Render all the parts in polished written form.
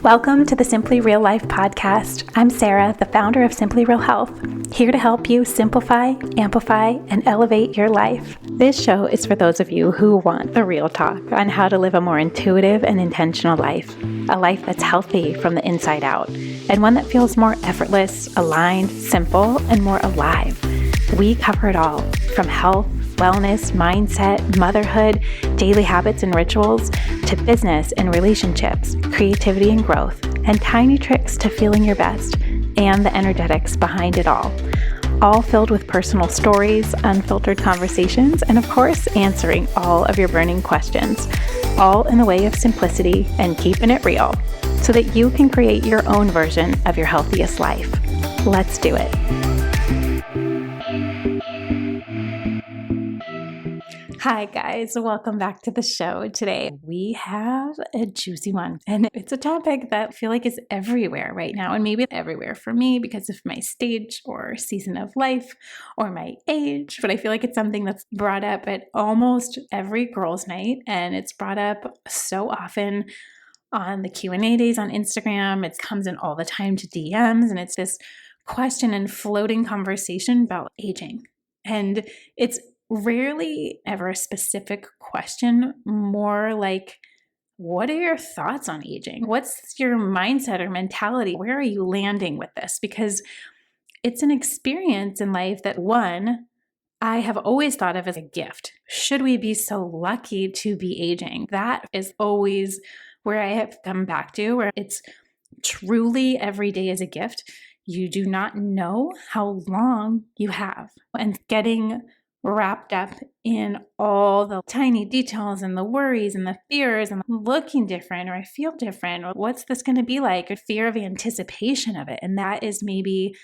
Welcome to the Simply Real Life podcast. I'm Sarah, the founder of Simply Real Health, here to help you simplify, amplify, and elevate your life. This show is for those of you who want the real talk on how to live a more intuitive and intentional life, a life that's healthy from the inside out, and one that feels more effortless, aligned, simple, and more alive. We cover it all, from health, wellness, mindset, motherhood, daily habits and rituals, to business and relationships, creativity and growth, and tiny tricks to feeling your best, and the energetics behind it all filled with personal stories, unfiltered conversations, and of course, answering all of your burning questions, all in the way of simplicity and keeping it real, so that you can create your own version of your healthiest life. Let's do it. Hi guys, welcome back to the show. Today we have a juicy one, and it's a topic that I feel like is everywhere right now, and maybe everywhere for me because of my stage or season of life or my age, but I feel like it's something that's brought up at almost every girls' night, and it's brought up so often on the Q&A days on Instagram. It comes in all the time to DMs, and it's this question and floating conversation about aging. And it's rarely ever a specific question, more like, what are your thoughts on aging? What's your mindset or mentality? Where are you landing with this? Because it's an experience in life that, one, I have always thought of as a gift. Should we be so lucky to be aging? That is always where I have come back to, where it's truly every day is a gift. You do not know how long you have. And getting wrapped up in all the tiny details and the worries and the fears and looking different, or I feel different, or what's this going to be like, or fear of anticipation of it. And that is maybe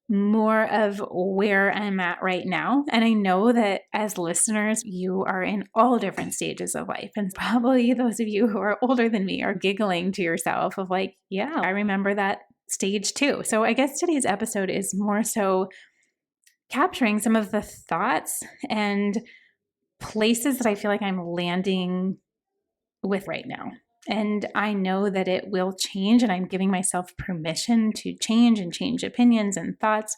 more of where I'm at right now. And I know that as listeners, you are in all different stages of life. And probably those of you who are older than me are giggling to yourself of like, yeah, I remember that stage too. So I guess today's episode is more so capturing some of the thoughts and places that I feel like I'm landing with right now. And I know that it will change, and I'm giving myself permission to change and change opinions and thoughts.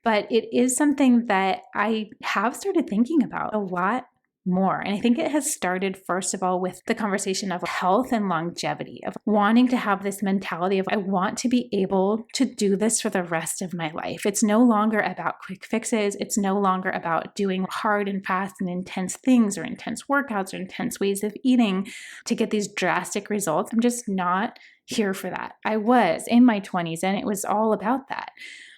But it is something that I have started thinking about a lot more. And I think it has started, first of all, with the conversation of health and longevity, of wanting to have this mentality of, I want to be able to do this for the rest of my life. It's no longer about quick fixes. It's no longer about doing hard and fast and intense things or intense workouts or intense ways of eating to get these drastic results. I'm just not here for that. I was in my 20s and it was all about that.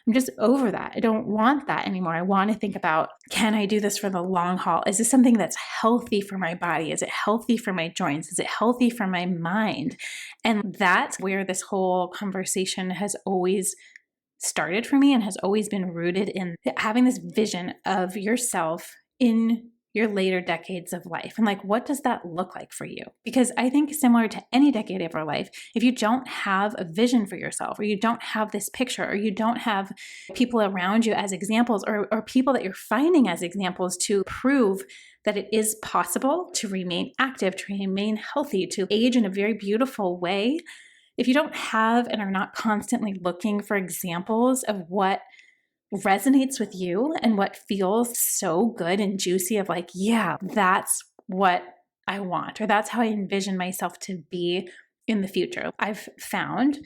I'm just over that. I don't want that anymore. I want to think about, can I do this for the long haul? Is this something that's healthy for my body? Is it healthy for my joints? Is it healthy for my mind? And that's where this whole conversation has always started for me and has always been rooted in having this vision of yourself in your later decades of life. And like, what does that look like for you? Because I think similar to any decade of our life, if you don't have a vision for yourself, or you don't have this picture, or you don't have people around you as examples, or people that you're finding as examples to prove that it is possible to remain active, to remain healthy, to age in a very beautiful way, if you don't have and are not constantly looking for examples of what resonates with you and what feels so good and juicy of like, yeah, that's what I want, or that's how I envision myself to be in the future. I've found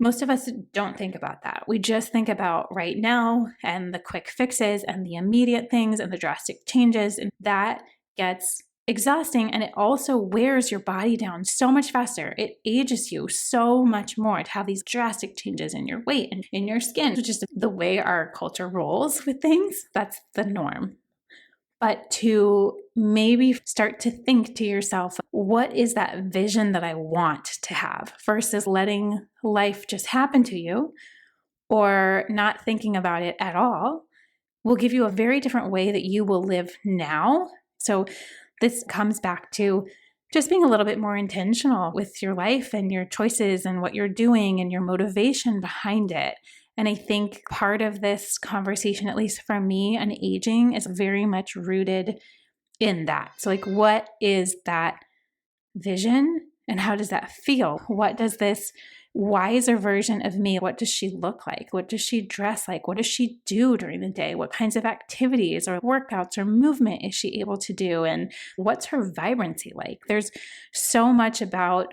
most of us don't think about that. We just think about right now and the quick fixes and the immediate things and the drastic changes, and that gets exhausting, and it also wears your body down so much faster. It ages you so much more to have these drastic changes in your weight and in your skin, which is the way our culture rolls with things. That's the norm. But to maybe start to think to yourself, what is that vision that I want to have, versus letting life just happen to you or not thinking about it at all, will give you a very different way that you will live now. So this comes back to just being a little bit more intentional with your life and your choices and what you're doing and your motivation behind it. And I think part of this conversation, at least for me, on aging is very much rooted in that. So like, what is that vision And how does that feel? What does this wiser version of me, what does she look like? What does she dress like? What does she do during the day? What kinds of activities or workouts or movement is she able to do? And what's her vibrancy like? There's so much about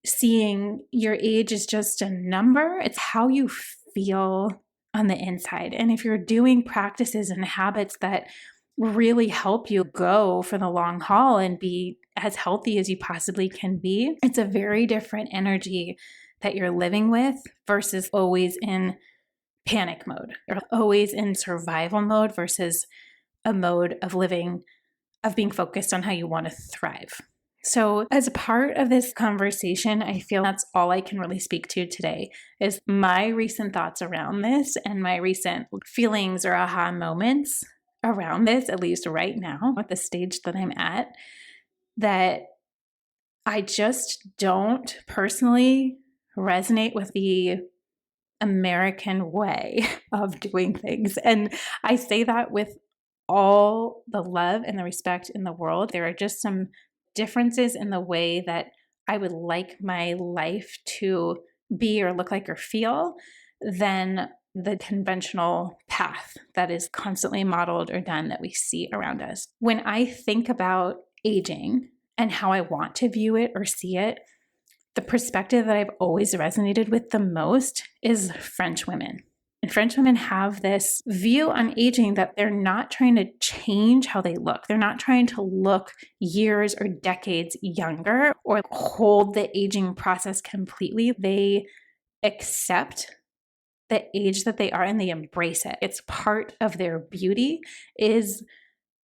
seeing your age is just a number. It's how you feel on the inside. And if you're doing practices and habits that really help you go for the long haul and be as healthy as you possibly can be, it's a very different energy that you're living with versus always in panic mode or always in survival mode versus a mode of living, of being focused on how you want to thrive. So as a part of this conversation, I feel that's all I can really speak to today is my recent thoughts around this and my recent feelings or aha moments around this, at least right now at the stage that I'm at, that I just don't personally resonate with the American way of doing things. And I say that with all the love and the respect in the world. There are just some differences in the way that I would like my life to be or look like or feel than the conventional path that is constantly modeled or done that we see around us. When I think about aging and how I want to view it or see it, the perspective that I've always resonated with the most is French women. And French women have this view on aging that they're not trying to change how they look. They're not trying to look years or decades younger or hold the aging process completely. They accept the age that they are and they embrace it. It's part of their beauty is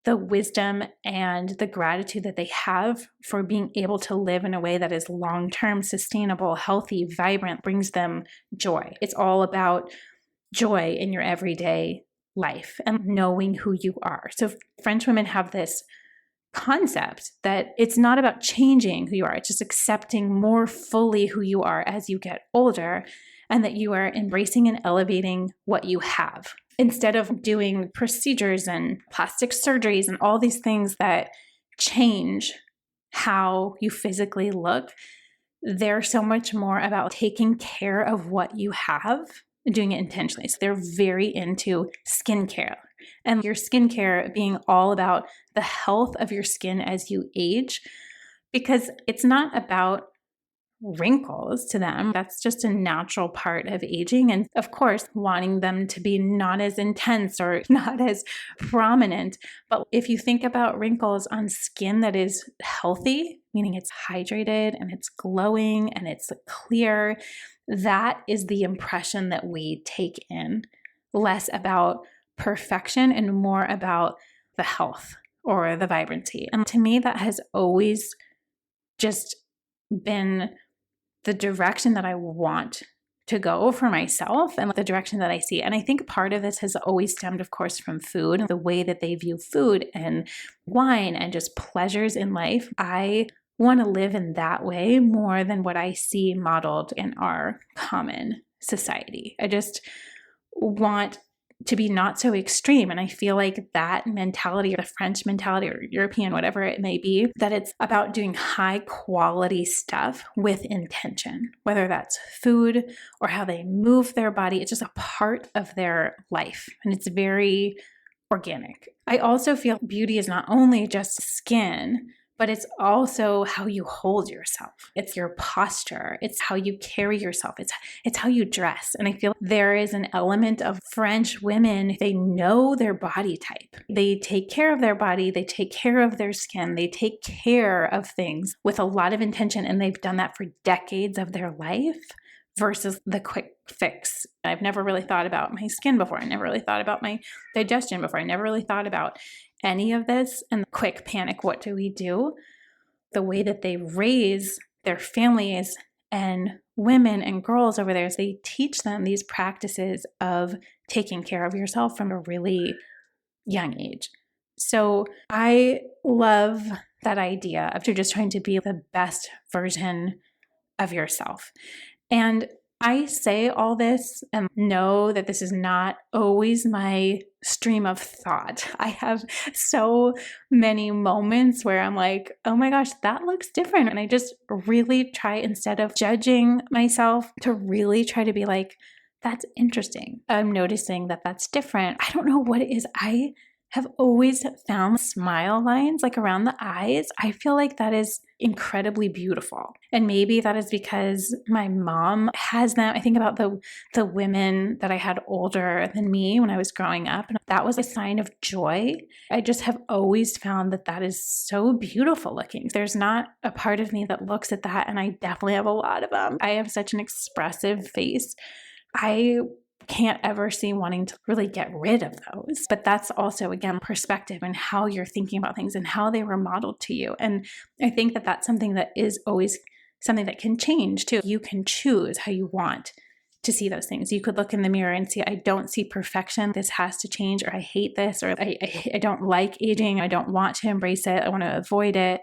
the wisdom and the gratitude that they have for being able to live in a way that is long-term, sustainable, healthy, vibrant, brings them joy. It's all about joy in your everyday life and knowing who you are. So French women have this concept that it's not about changing who you are, it's just accepting more fully who you are as you get older and that you are embracing and elevating what you have. Instead of doing procedures and plastic surgeries and all these things that change how you physically look, they're so much more about taking care of what you have and doing it intentionally. So they're very into skincare and your skincare being all about the health of your skin as you age, because it's not about wrinkles to them. That's just a natural part of aging. And of course, wanting them to be not as intense or not as prominent. But if you think about wrinkles on skin that is healthy, meaning it's hydrated and it's glowing and it's clear, that is the impression that we take in, less about perfection and more about the health or the vibrancy. And to me, that has always just been the direction that I want to go for myself and the direction that I see. And I think part of this has always stemmed, of course, from food, the way that they view food and wine and just pleasures in life. I want to live in that way more than what I see modeled in our common society. I just want to be not so extreme. And I feel like that mentality, or the French mentality or European, whatever it may be, that it's about doing high quality stuff with intention, whether that's food or how they move their body. It's just a part of their life and it's very organic. I also feel beauty is not only just skin, but it's also how you hold yourself. It's your posture. It's how you carry yourself. It's how you dress. And I feel there is an element of French women, they know their body type. They take care of their body. They take care of their skin. They take care of things with a lot of intention. And they've done that for decades of their life versus the quick fix. I've never really thought about my skin before. I never really thought about my digestion before. I never really thought about any of this and the quick panic. What do we do? The way that they raise their families and women and girls over there is they teach them these practices of taking care of yourself from a really young age. So I love that idea of just trying to be the best version of yourself. And I say all this and know that this is not always my stream of thought. I have so many moments where I'm like, oh my gosh, that looks different. And I just really try, instead of judging myself, to really try to be like, that's interesting. I'm noticing that that's different. I don't know what it is. I have always found smile lines like around the eyes. I feel like that is incredibly beautiful. And maybe that is because my mom has them. I think about the women that I had older than me when I was growing up, and that was a sign of joy. I just have always found that that is so beautiful looking. There's not a part of me that looks at that, and I definitely have a lot of them. I have such an expressive face. I can't ever see wanting to really get rid of those. But that's also, again, perspective and how you're thinking about things and how they were modeled to you. And I think that that's something that is always something that can change too. You can choose how you want to see those things. You could look in the mirror and see, I don't see perfection. This has to change, or I hate this, or I don't like aging. I don't want to embrace it. I want to avoid it.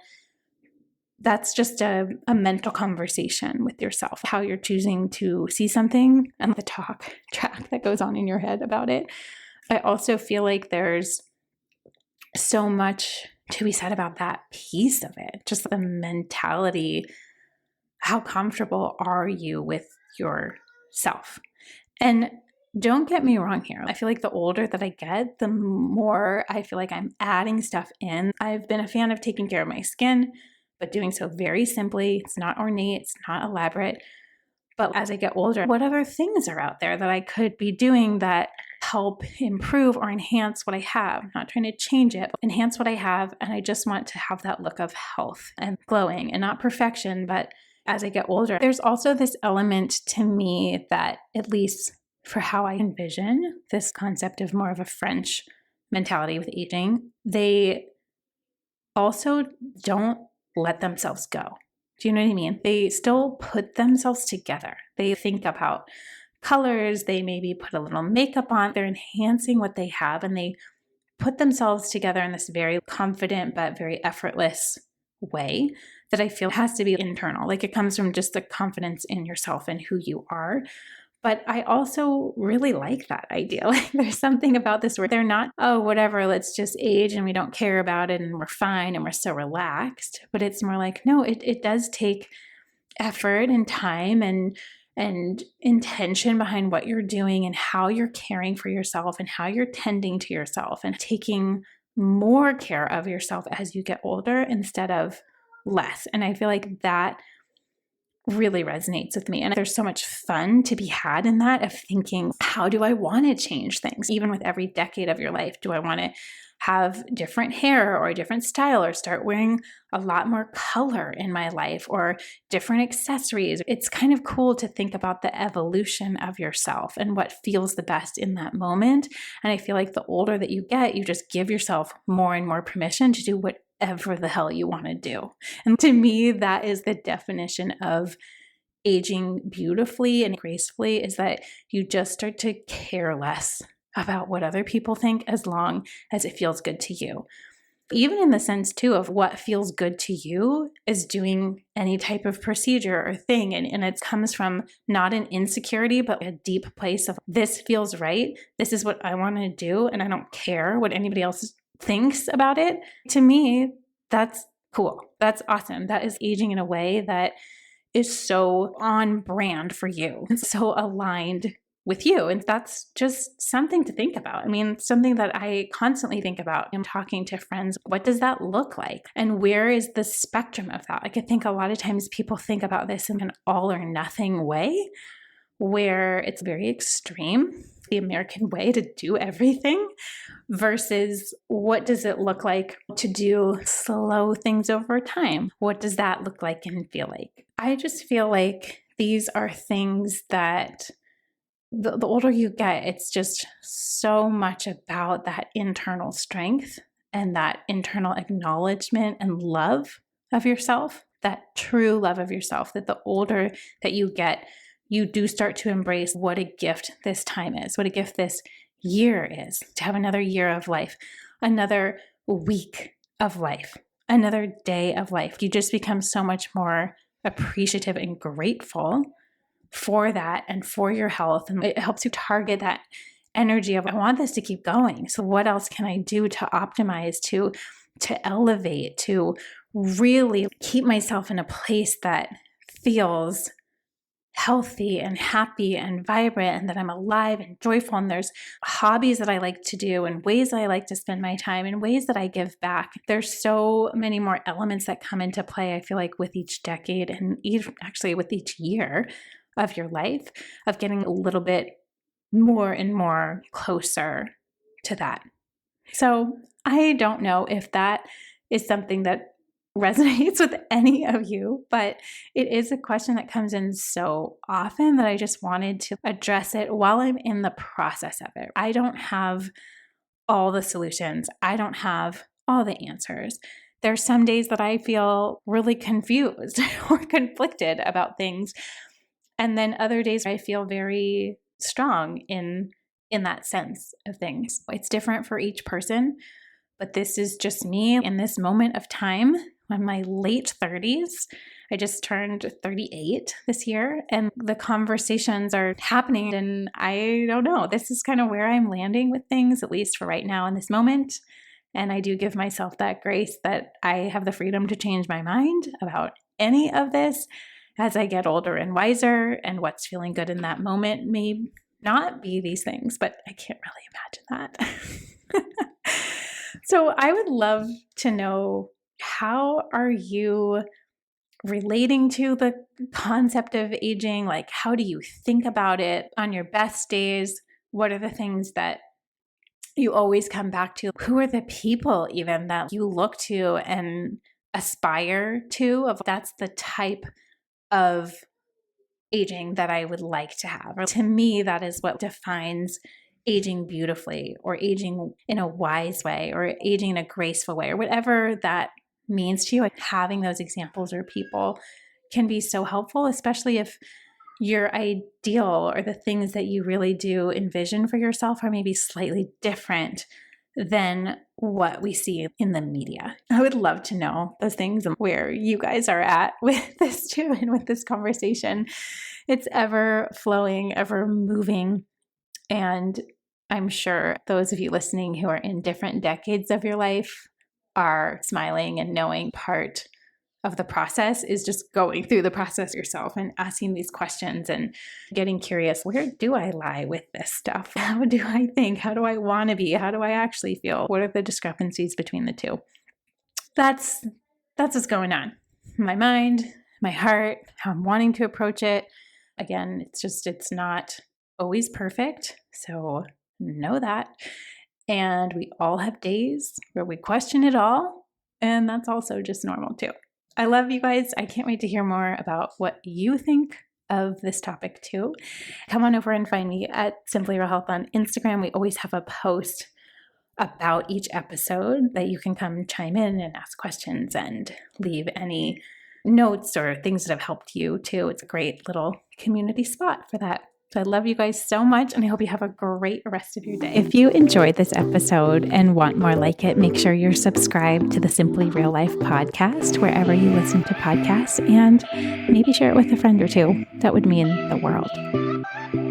That's just a mental conversation with yourself, how you're choosing to see something and the talk track that goes on in your head about it. I also feel like there's so much to be said about that piece of it, just the mentality. How comfortable are you with yourself? And don't get me wrong here. I feel like the older that I get, the more I feel like I'm adding stuff in. I've been a fan of taking care of my skin, but doing so very simply. It's not ornate, it's not elaborate. But as I get older, what other things are out there that I could be doing that help improve or enhance what I have? I'm not trying to change it, enhance what I have. And I just want to have that look of health and glowing, and not perfection. But as I get older, there's also this element to me that, at least for how I envision this concept of more of a French mentality with aging, they also don't let themselves go. Do you know what I mean? They still put themselves together. They think about colors. They maybe put a little makeup on. They're enhancing what they have, and they put themselves together in this very confident but very effortless way that I feel has to be internal. Like, it comes from just the confidence in yourself and who you are. But I also really like that idea. Like, there's something about this where they're not, oh, whatever, let's just age and we don't care about it and we're fine and we're so relaxed. But it's more like, no, it does take effort and time and intention behind what you're doing and how you're caring for yourself and how you're tending to yourself and taking more care of yourself as you get older instead of less. And I feel like that really resonates with me. And there's so much fun to be had in that, of thinking, how do I want to change things? Even with every decade of your life, do I want to have different hair or a different style, or start wearing a lot more color in my life, or different accessories? It's kind of cool to think about the evolution of yourself and what feels the best in that moment. And I feel like the older that you get, you just give yourself more and more permission to do whatever the hell you want to do. And to me, that is the definition of aging beautifully and gracefully, is that you just start to care less about what other people think, as long as it feels good to you. Even in the sense too of what feels good to you is doing any type of procedure or thing. And it comes from not an insecurity, but a deep place of, this feels right. This is what I want to do. And I don't care what anybody else thinks about it. To me, that's cool. That's awesome. That is aging in a way that is so on brand for you. It's so aligned with you. And that's just something to think about. I mean, something that I constantly think about in talking to friends. What does that look like? And where is the spectrum of that? Like, I think a lot of times people think about this in an all or nothing way, where it's very extreme, the American way to do everything, versus what does it look like to do slow things over time? What does that look like and feel like? I just feel like these are things that the older you get, it's just so much about that internal strength and that internal acknowledgement and love of yourself, that true love of yourself, that the older that you get, you do start to embrace what a gift this time is, what a gift this year is, to have another year of life, another week of life, another day of life. You just become so much more appreciative and grateful for that and for your health. And it helps you target that energy of, I want this to keep going. So what else can I do to optimize, to elevate, to really keep myself in a place that feels healthy and happy and vibrant, and that I'm alive and joyful, and there's hobbies that I like to do and ways that I like to spend my time and ways that I give back. There's so many more elements that come into play, I feel like, with each decade and actually with each year of your life, of getting a little bit more and more closer to that. So I don't know if that is something that resonates with any of you, but it is a question that comes in so often that I just wanted to address it while I'm in the process of it. I don't have all the solutions. I don't have all the answers. There's some days that I feel really confused or conflicted about things. And then other days I feel very strong in that sense of things. It's different for each person, but this is just me in this moment of time. In my late 30s. I just turned 38 this year, and the conversations are happening, and I don't know. This is kind of where I'm landing with things, at least for right now in this moment. And I do give myself that grace that I have the freedom to change my mind about any of this as I get older and wiser, and what's feeling good in that moment may not be these things, but I can't really imagine that. So I would love to know, how are you relating to the concept of aging? Like, how do you think about it on your best days? What are the things that you always come back to? Who are the people even that you look to and aspire to? Of that's the type of aging that I would like to have. Or to me, that is what defines aging beautifully, or aging in a wise way, or aging in a graceful way, or whatever that means to you. Having those examples or people can be so helpful, especially if your ideal or the things that you really do envision for yourself are maybe slightly different than what we see in the media. I would love to know those things and where you guys are at with this too, and with this conversation. It's ever flowing, ever moving. And I'm sure those of you listening who are in different decades of your life are smiling and knowing part of the process is just going through the process yourself and asking these questions and getting curious. Where do I lie with this stuff? How do I think? How do I want to be? How do I actually feel? What are the discrepancies between the two? That's what's going on. My mind, my heart, how I'm wanting to approach it. Again, it's not always perfect. So know that. And we all have days where we question it all. And that's also just normal too. I love you guys. I can't wait to hear more about what you think of this topic too. Come on over and find me at Simply Real Health on Instagram. We always have a post about each episode that you can come chime in and ask questions and leave any notes or things that have helped you too. It's a great little community spot for that. So I love you guys so much, and I hope you have a great rest of your day. If you enjoyed this episode and want more like it, make sure you're subscribed to the Simply Real Life podcast wherever you listen to podcasts, and maybe share it with a friend or two. That would mean the world.